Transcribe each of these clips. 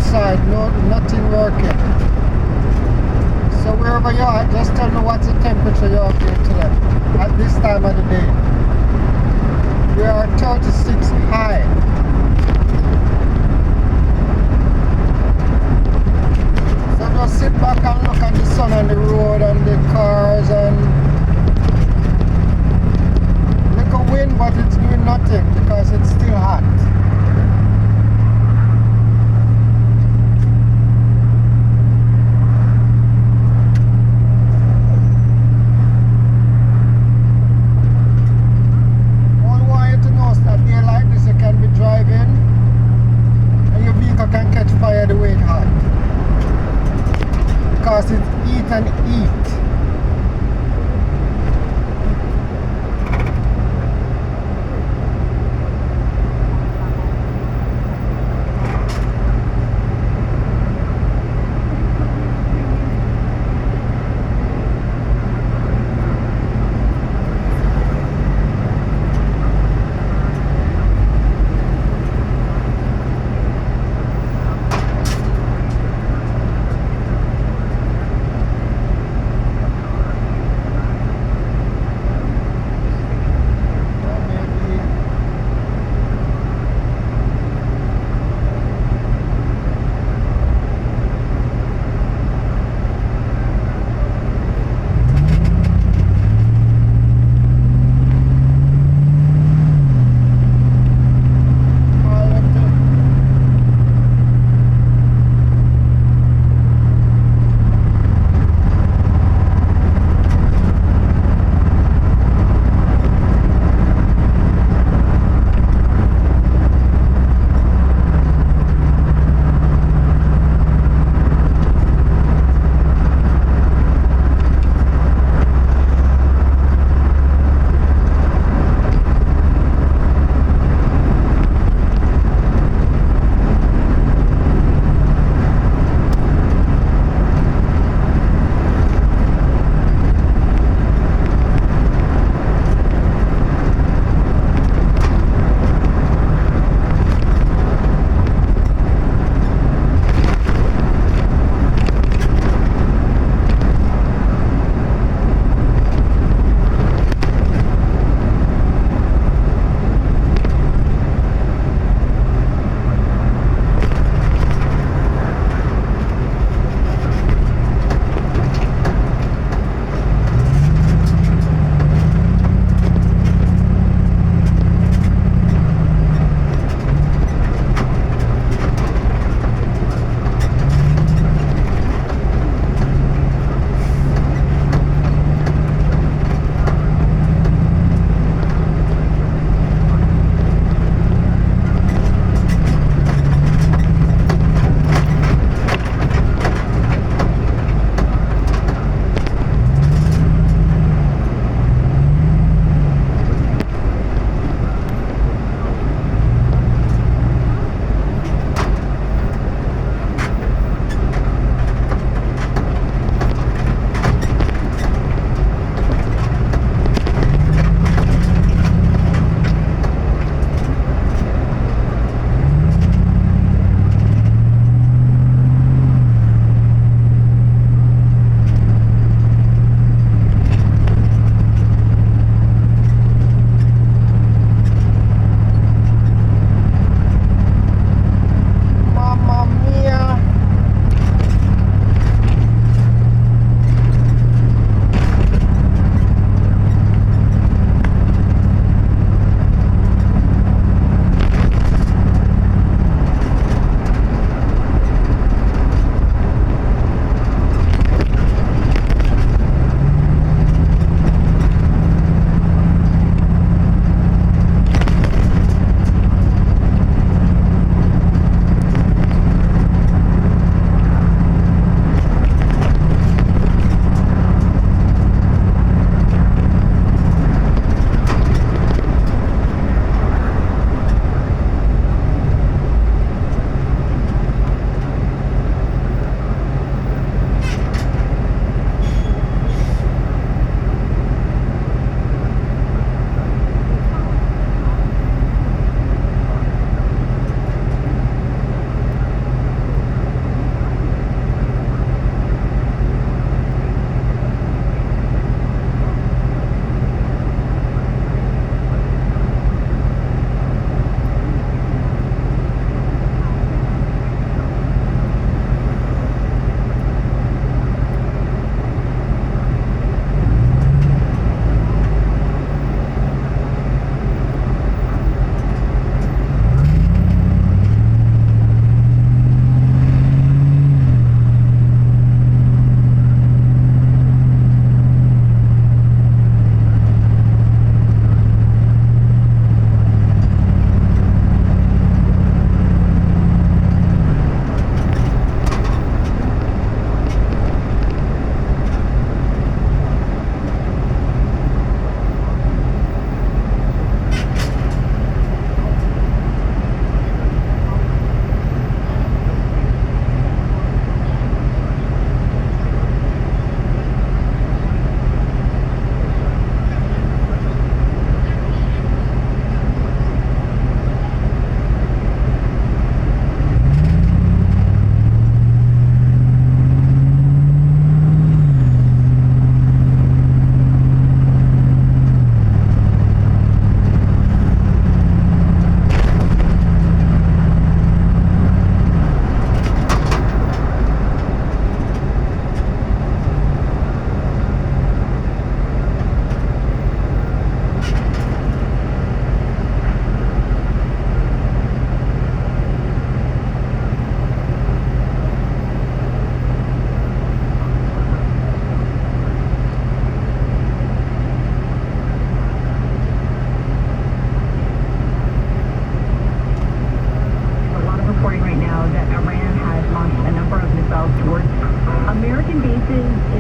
outside, no, nothing working. So wherever you are, just tell me what's the temperature you're up here today at this time of the day. We are 36 high. So just sit back and look at the sun and the road and the cars and little wind, but it's doing nothing because it's still hot. Driving and your vehicle can catch fire the way it's hot because it's heat and heat.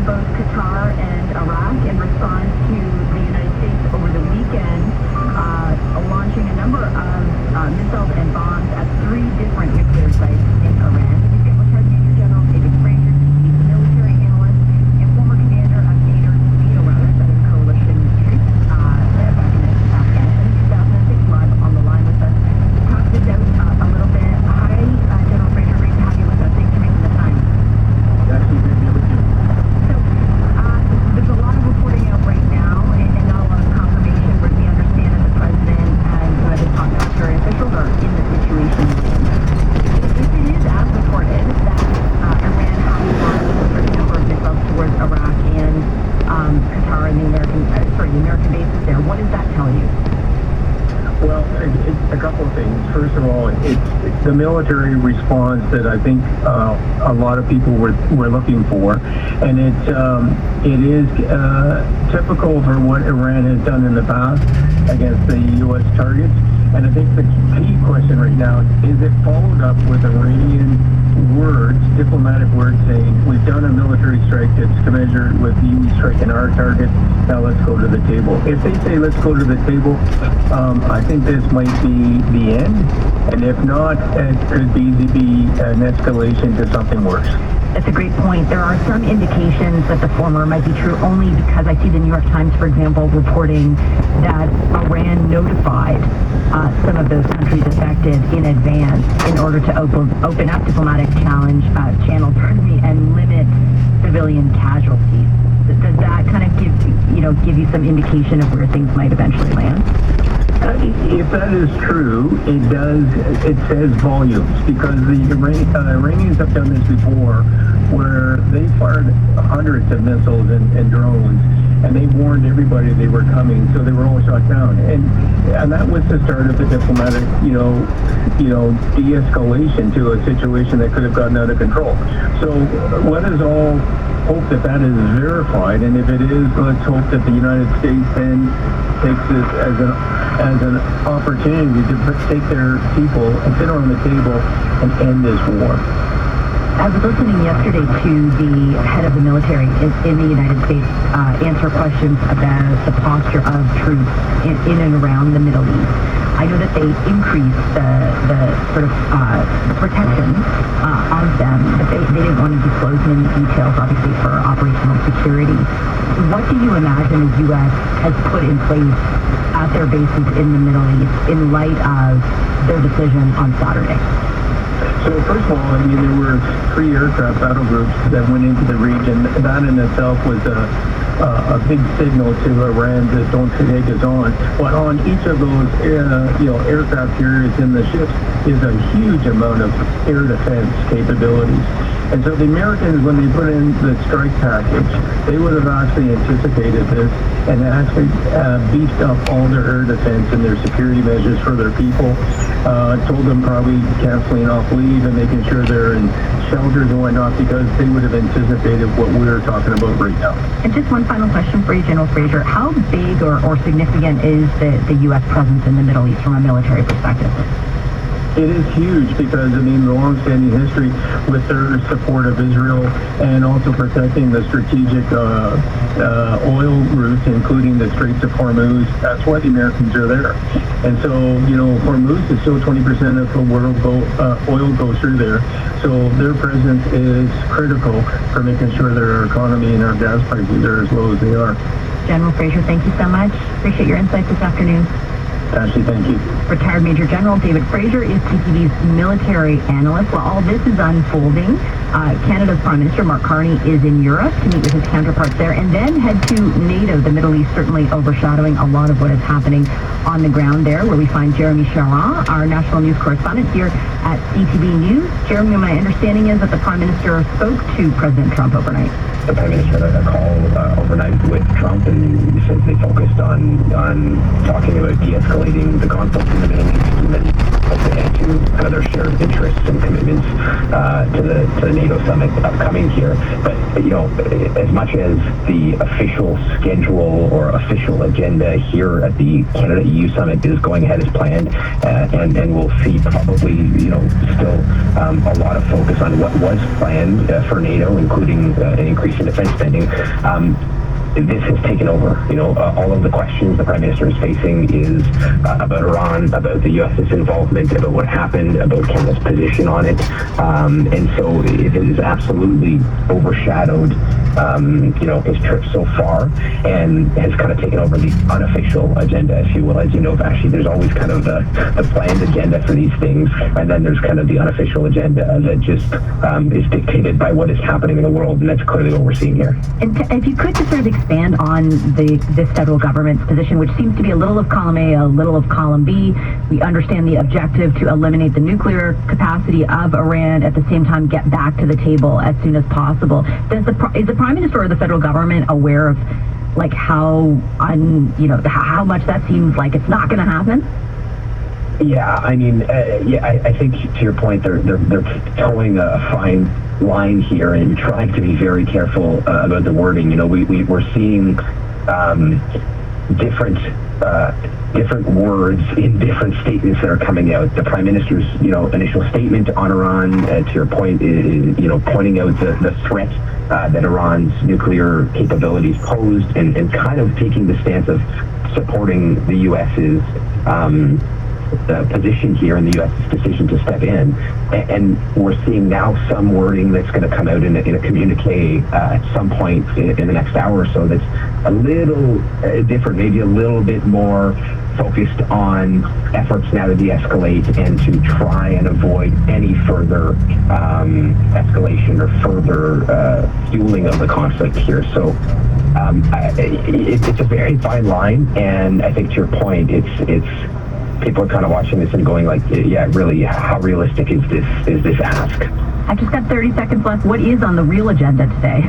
both Qatar and Iraq in response to the United States over the weekend launching a number of missiles and bombs at 3 different nuclear sites in Iran. Retired Major General David Fraser, he's a military analyst and former commander of Southern Coalition troops back in Afghanistan in 2006, live on the line with us. Talk this out a little bit. Hi, General Fraser, great to have you with us. Thanks for making the time. Actually, great to be with you. So, there's a lot of reporting out right now and not a lot of confirmation, but we understand that the president and one of the top military officials are in the situation. If it is as reported that Iran has launched a certain number of missiles towards Iraq and Qatar and the American bases there, what does that tell you? Well, it's a couple of things. First of all, it's the military response that I think a lot of people were looking for, and it is typical for what Iran has done in the past against the U.S. targets. And I think the key question right now is it followed up with Iranian words, diplomatic words saying, we've done a military strike that's commensurate with you striking our target, now let's go to the table. If they say let's go to the table, I think this might be the end, and if not, it could be an escalation to something worse. That's a great point. There are some indications that the former might be true only because I see the New York Times, for example, reporting that Iran notified some of those countries affected in advance in order to open up diplomatic channels, and limit civilian casualties. Does that kind of give you some indication of where things might eventually land? If that is true, it says volumes, because the Iranians have done this before, where they fired hundreds of missiles and drones, and they warned everybody they were coming, so they were all shot down. And that was the start of the diplomatic, de-escalation to a situation that could have gotten out of control. So let us all hope that is verified, and if it is, let's hope that the United States then takes this as an opportunity to take their people and sit around the table and end this war. I was listening yesterday to the head of the military in the United States answer questions about the posture of troops in and around the Middle East. I know that they increased the sort of the protection of them, but they didn't want to disclose many details, obviously, for operational security. What do you imagine the U.S. has put in place at their bases in the Middle East in light of their decision on Saturday? So first of all, there were 3 aircraft battle groups that went into the region. That in itself was a big signal to Iran that don't take us on. But on each of those, aircraft carriers in the ships is a huge amount of air defense capabilities. And so the Americans, when they put in the strike package, they would have actually anticipated this and actually beefed up all their air defense and their security measures for their people. Told them probably canceling off leave and making sure they're in shelters and whatnot, because they would have anticipated what we're talking about right now. And just one final question for you, General Fraser. How big or significant is the U.S. presence in the Middle East from a military perspective? It is huge because, the long-standing history with their support of Israel and also protecting the strategic oil routes, including the Straits of Hormuz. That's why the Americans are there. And so, Hormuz is still 20% of the world oil goes through there. So their presence is critical for making sure that our economy and our gas prices are as low as they are. General Fraser, thank you so much. Appreciate your insights this afternoon. Ashley, thank you. Retired Major General David Fraser is TTV's military analyst. While all this is unfolding, Canada's Prime Minister Mark Carney is in Europe to meet with his counterparts there and then head to NATO, the Middle East certainly overshadowing a lot of what is happening on the ground there, where we find Jeremy Charron, our national news correspondent here at CTV News. Jeremy, my understanding is that the Prime Minister spoke to President Trump overnight. The Prime Minister had a call overnight with Trump, and since they focused on talking about de-escalating the conflict in the Middle East, and then and to kind of their shared interests and commitments to the NATO summit upcoming here. But as much as the official schedule or official agenda here at the Canada-EU summit is going ahead as planned, and we'll see probably still a lot of focus on what was planned for NATO, including an increase in defense spending. This has taken over. All of the questions the Prime Minister is facing is about Iran, about the U.S.'s involvement, about what happened, about Canada's position on it. And so it has absolutely overshadowed, his trip so far, and has kind of taken over the unofficial agenda, if you will. As you know, actually, there's always kind of the planned agenda for these things, and then there's kind of the unofficial agenda that just is dictated by what is happening in the world, and that's clearly what we're seeing here. And if you could just sort of expand on this federal government's position, which seems to be a little of column A, a little of column B. We understand the objective to eliminate the nuclear capacity of Iran, at the same time get back to the table as soon as possible. Is the Prime Minister or the federal government aware of how much that seems like it's not going to happen? Yeah, I mean, I think to your point, they're towing a fine line here and trying to be very careful about the wording. We're seeing different words in different statements that are coming out. The Prime Minister's initial statement on Iran, to your point, is pointing out the threat that Iran's nuclear capabilities posed, and kind of taking the stance of supporting the U.S.'s position here and the U.S.'s decision to step in. And we're seeing now some wording that's going to come out in a communique at some point in the next hour or so that's a little different, maybe a little bit more focused on efforts now to de-escalate and to try and avoid any further escalation or further fueling of the conflict here. So it's a very fine line, and I think to your point, it's people are kind of watching this and going really, how realistic is this ask? I've just got 30 seconds left. What is on the real agenda today?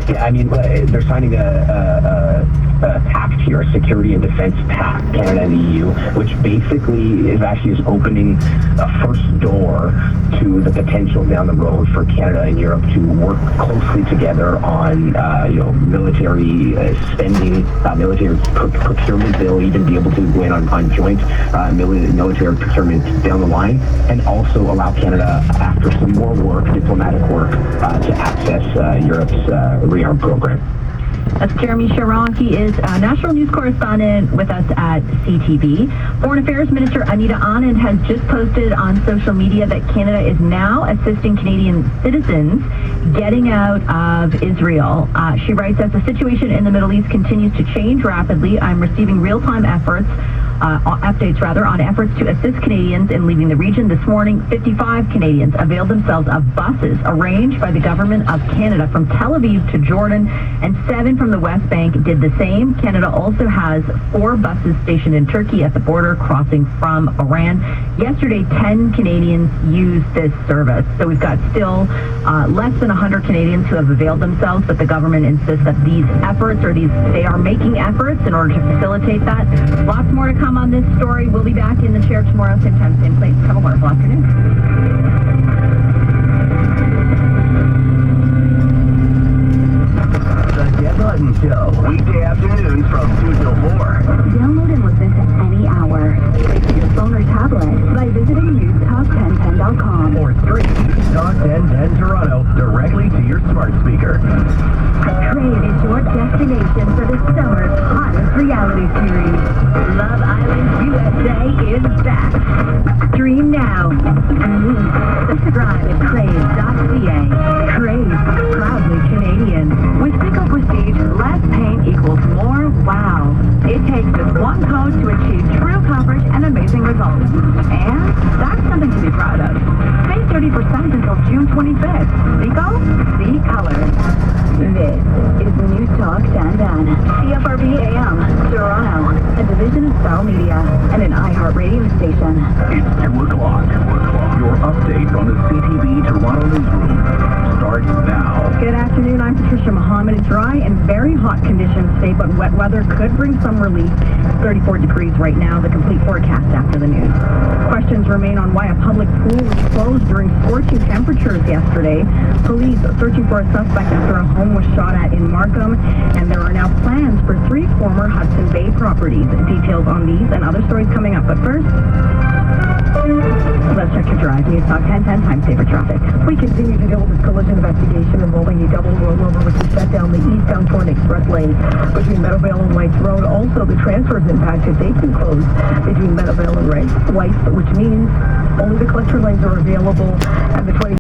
Yeah, I mean, they're signing a pact here, a security and defense pact, Canada and the EU, which basically is opening a first door to the potential down the road for Canada and Europe to work closely together on, military spending, military procurement. They'll even be able to go in on joint military procurement down the line, and also allow Canada, after some more work, diplomatic work, to access Europe's rearm program. That's Jeremy Sharon. He is a national news correspondent with us at CTV. Foreign Affairs Minister Anita Anand has just posted on social media that Canada is now assisting Canadian citizens getting out of Israel. She writes, as the situation in the Middle East continues to change rapidly, I'm receiving real-time updates on efforts to assist Canadians in leaving the region. This morning, 55 Canadians availed themselves of buses arranged by the government of Canada from Tel Aviv to Jordan, and 7 from the West Bank did the same. Canada also has 4 buses stationed in Turkey at the border crossing from Iran. Yesterday, 10 Canadians used this service. So we've got still less than 100 Canadians who have availed themselves, but the government insists that these efforts, they are making efforts in order to facilitate that. Lots more to come on this story. We'll be back in the chair tomorrow, same time, same place. Have a wonderful afternoon. Jeff Hutton Show, weekday afternoons from 2 till 4. Download and listen to any hour. Straight to your phone or tablet by visiting newstalk1010.com. Or stream News Talk 1010 Toronto directly to your smart speaker. Crave is your destination for the summer's hottest reality series. Love Island USA is back. Stream now. Subscribe at crave.ca. Crave, proudly Canadian. With Pickle Prestige, less pain equals more wow. It takes just one code to achieve true coverage and amazing results. And that's something to be proud of. Save 30% until June 25th. Pico, see color. This is News Talk Dan. CFRB AM, Toronto, a division of Bell Media, and an iHeartRadio station. It's 2 o'clock. Your update on the CTV Toronto newsroom starts now. Good Good afternoon. I'm Patricia Muhammad. Dry and very hot conditions today, but wet weather could bring some relief. 34 degrees right now. The complete forecast after the news. Questions remain on why a public pool was closed during scorching temperatures yesterday. Police searching for a suspect after a home was shot at in Markham, and there are now plans for 3 former Hudson Bay properties. Details on these and other stories coming up. But first, let's check your drive. News Talk 1010 Time Saver Traffic. We continue to deal with this collision investigation involving a double rollover which has shut down the eastbound Torrent Express lane between Meadowvale and Whites Road. Also, the transfer is impacted. They've been closed between Meadowvale and Whites, which means only the collector lanes are available, and the 20